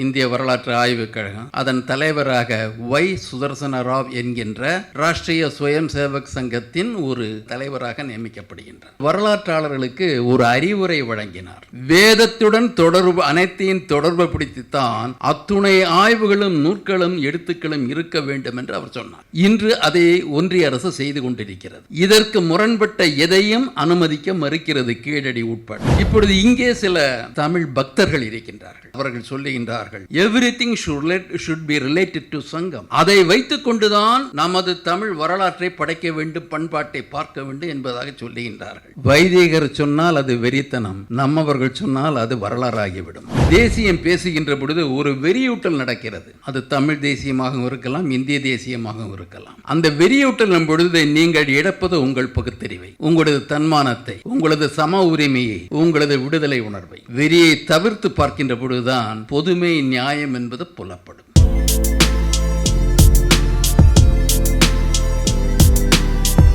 இந்திய வரலாற்று ஆய்வுக் கழகம் அதன் தலைவராக சுதர்சன ராவ் என்கின்ற ராஷ்டிரிய சுயம் சேவக் சங்கத்தின் ஒரு தலைவராக நியமிக்கப்படுகின்றார். வரலாற்றாளர்களுக்கு ஒரு அறிவுரை வழங்கினார். வேதத்துடன் அனைத்தையும் தொடர்பு பிடித்துத்தான் அத்துணை ஆய்வுகளும் நூற்களும் எழுத்துக்களும் இருக்க வேண்டும் என்று அவர் சொன்னார். இன்று அதை ஒன்றிய அரசு செய்து கொண்டிருக்கிறது. இதற்கு முரண்பட்ட எதையும் அனுமதிக்க மறுக்கிறது, கீழடி உட்பட. இப்பொழுது இங்கே சில தமிழ் பக்தர்கள் இருக்கின்றார்கள். அவர்கள் சொல்லுகின்றார்கள், everything should be related to சங்கம். அதை வைத்துக் கொண்டுதான் நமது தமிழ் வரலாற்றை படைக்க வேண்டும், பண்பாட்டை பார்க்க வேண்டும் என்பதாக சொல்லுகின்றார்கள். வைதிகர் சொன்னால் அது வெறித்தனம், நம்மவர்கள் சொன்னால் அது வரலாறாகிவிடும். தேசியம் பேசுகின்ற பொழுது ஒரு வெறியூட்டல் நடக்கிறது. அது தமிழ் தேசியமாகவும் இருக்கலாம், இந்திய தேசியமாகவும் இருக்கலாம். அந்த வெறியூட்டல் பொழுது நீங்கள் இழப்பது உங்கள் பகுத்தறிவை, உங்களது தன்மானத்தை, உங்களது சம உரிமையை, உங்களது விடுதலை உணர்வை. வெறியை தவிர்த்து பார்க்கின்ற பொழுதுதான் பொதுமை நியாயம் என்பது புலப்படும்.